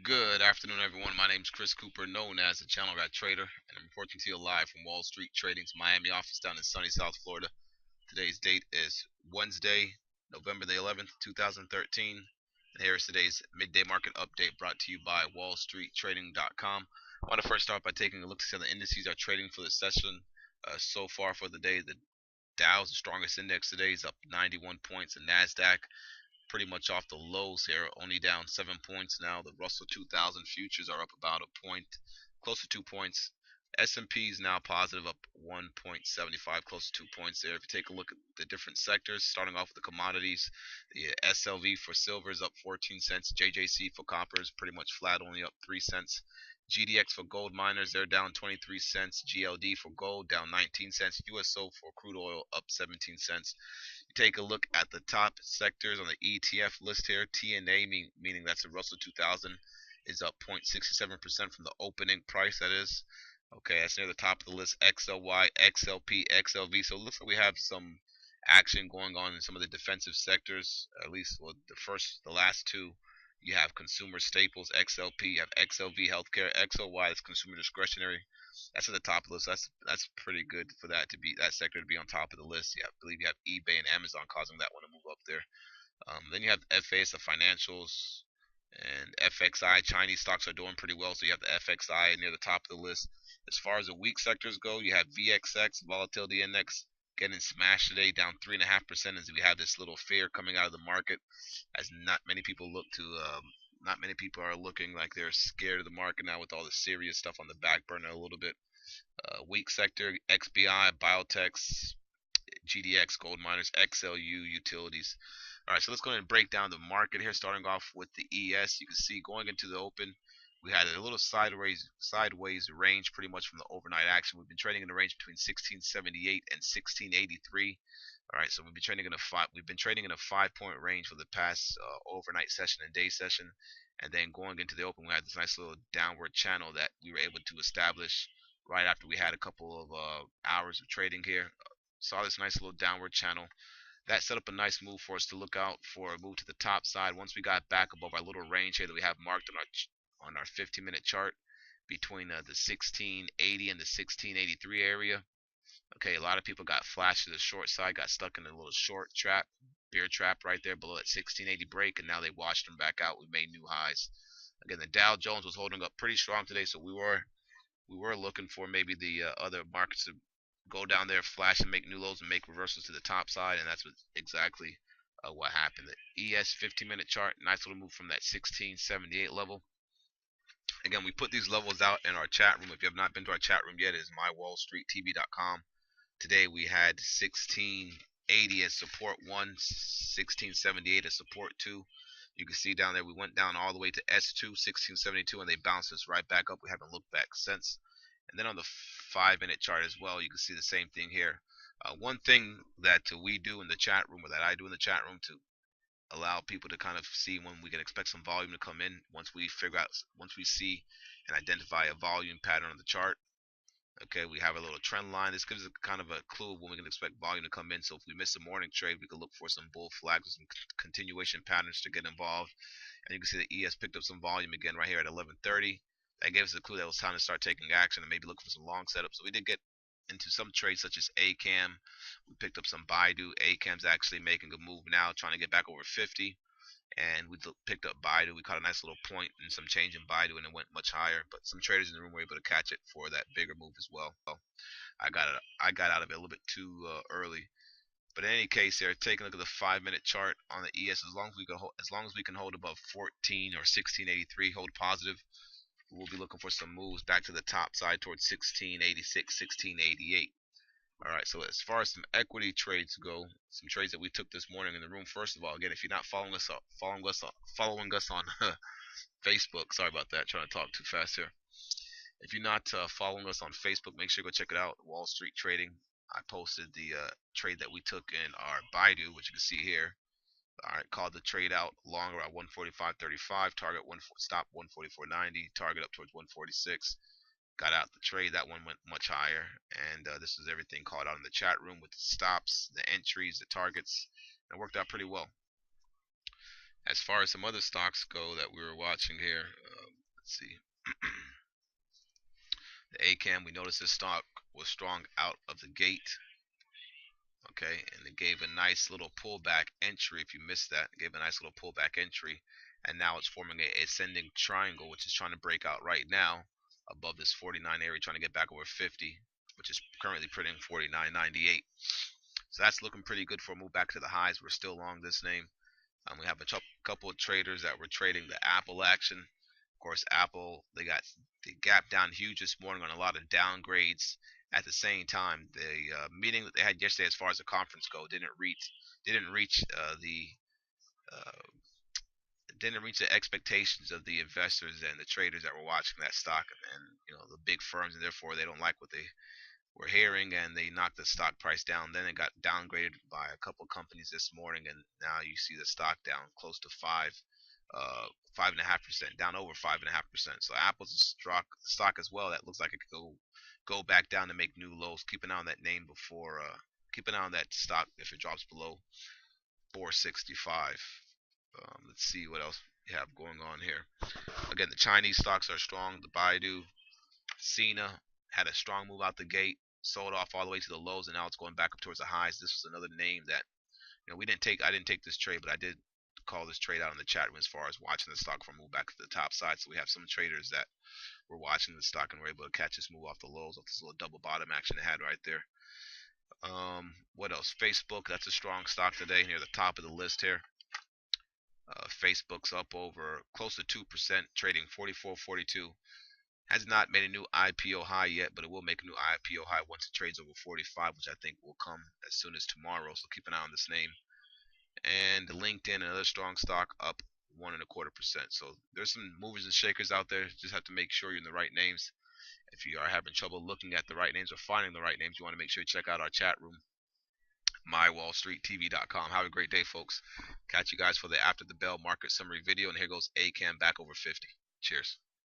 Good afternoon, everyone. My name is Chris Cooper, known as the Channel Guy Trader, and I'm reporting to you live from Wall Street Trading's Miami office down in sunny South Florida. Today's date is Wednesday, November the 11th, 2013, and here is today's midday market update brought to you by wallstreettrading.com. I want to first start by taking a look to see how the indices are trading for the session so far for the day. The Dow's the strongest index today, is up 91 points, and NASDAQ pretty much off the lows here, only down 7 points now. The Russell 2000 futures are up about a point, close to 2 points. S&P is now positive, up 1.75, close to 2 points there. If you take a look at the different sectors, starting off with the commodities, the SLV for silver is up 14 cents. JJC for copper is pretty much flat, only up 3 cents. GDX for gold miners, they're down 23 cents. GLD for gold down 19 cents. USO for crude oil up 17 cents. Take a look at the top sectors on the ETF list here. TNA, meaning that's the Russell 2000, is up 0.67% from the opening price. That is. Okay, that's near the top of the list. XLY, XLP, XLV. So it looks like we have some action going on in some of the defensive sectors. At least, well, the last two. You have consumer staples, XLP. You have XLV, healthcare. XLY is consumer discretionary. That's at the top of the list. That's pretty good for that sector to be on top of the list. I believe you have eBay and Amazon causing that one to move up there. Then you have the FAS, the financials, and FXI. Chinese stocks are doing pretty well, so you have the FXI near the top of the list. As far as the weak sectors go, you have VXX, volatility index, getting smashed today, down 3.5%, as we have this little fear coming out of the market, as not many people are looking like they're scared of the market now with all the serious stuff on the back burner a little bit. Weak sector, XBI, biotechs, GDX, gold miners, XLU, utilities. All right, so let's go ahead and break down the market here, starting off with the ES. You can see going into the open, we had a little sideways range pretty much from the overnight action. We've been trading in the range between 1678 and 1683. All right, so we've been trading in a 5 point range for the past overnight session and day session, and then going into the open, we had this nice little downward channel that we were able to establish right after we had a couple of hours of trading here. Saw this nice little downward channel that set up a nice move for us to look out for a move to the top side. Once we got back above our little range here that we have marked on our 50-minute chart between the 1680 and the 1683 area. Okay, a lot of people got flashed to the short side, got stuck in a little short trap, bear trap right there below that 1680 break, and now they washed them back out. We made new highs. Again, the Dow Jones was holding up pretty strong today, so we were looking for maybe the other markets to go down there, flash and make new lows and make reversals to the top side, and that's exactly what happened. The ES 50-minute chart, nice little move from that 1678 level. Again, we put these levels out in our chat room. If you have not been to our chat room yet, it is mywallstreettv.com. Today we had 1680 as support 1, 1678 as support 2. You can see down there we went down all the way to S2, 1672, and they bounced us right back up. We haven't looked back since. And then on the 5-minute chart as well, you can see the same thing here. One thing that we do in the chat room, or that I do in the chat room, to allow people to kind of see when we can expect some volume to come in, once we see and identify a volume pattern on the chart. Okay, we have a little trend line. This gives us kind of a clue of when we can expect volume to come in. So if we miss a morning trade, we could look for some bull flags or some continuation patterns to get involved. And you can see the ES picked up some volume again right here at 11:30. That gave us a clue that it was time to start taking action and maybe look for some long setups. So we did get into some trades such as ACAM. We picked up some Baidu. ACAM's actually making a move now, trying to get back over 50. And we picked up Baidu. We caught a nice little point and some change in Baidu, and it went much higher. But some traders in the room were able to catch it for that bigger move as well. I got out of it a little bit too early. But in any case, here, taking a look at the 5-minute chart on the ES, as long as we can hold above 14 or 1683, hold positive, we'll be looking for some moves back to the top side towards 1686, 1688. All right, so as far as some equity trades go, some trades that we took this morning in the room. First of all, again, if you're not following us on Facebook, sorry about that, trying to talk too fast here. If you're not following us on Facebook, make sure you go check it out. Wall Street Trading. I posted the trade that we took in our Baidu, which you can see here. All right, called the trade out longer at 145.35, target stop 144.90, target up towards 146. Got out the trade. That one went much higher, and this is everything called out in the chat room with the stops, the entries, the targets. It worked out pretty well. As far as some other stocks go that we were watching here, let's see. The ACAM, we noticed this stock was strong out of the gate. Okay, and it gave a nice little pullback entry. If you missed that, it gave a nice little pullback entry, and now it's forming a ascending triangle, which is trying to break out right now above this 49 area, trying to get back over 50, which is currently printing 49.98. So that's looking pretty good for a move back to the highs. We're still long this name. We have a couple of traders that were trading the Apple action. Of course, Apple they gapped down huge this morning on a lot of downgrades. At the same time, the meeting that they had yesterday, as far as the conference go, didn't reach uh, didn't reach the expectations of the investors and the traders that were watching that stock, and the big firms, and therefore they don't like what they were hearing, and they knocked the stock price down. Then it got downgraded by a couple companies this morning, and now you see the stock down close to 5.5%, down over 5.5%. So Apple's a stock as well that looks like it could go back down to make new lows. Keep an eye on that name before. Keep an eye on that stock if it drops below 465. Let's see what else we have going on here. Again, the Chinese stocks are strong. The Baidu, Cena had a strong move out the gate, sold off all the way to the lows, and now it's going back up towards the highs. This was another name that we didn't take. I didn't take this trade, but I did call this trade out in the chat room as far as watching the stock from move back to the top side. So we have some traders that were watching the stock and were able to catch this move off the lows, off this little double bottom action it had right there. What else? Facebook, that's a strong stock today near the top of the list here. Facebook's up over close to 2%, trading 44.42. Has not made a new IPO high yet, but it will make a new IPO high once it trades over 45, which I think will come as soon as tomorrow. So keep an eye on this name. And LinkedIn, another strong stock, up 1.25%. So there's some movers and shakers out there. Just have to make sure you're in the right names. If you are having trouble looking at the right names or finding the right names, you want to make sure you check out our chat room, mywallstreettv.com. Have a great day, folks. Catch you guys for the After the Bell market summary video. And here goes ACAM back over 50. Cheers.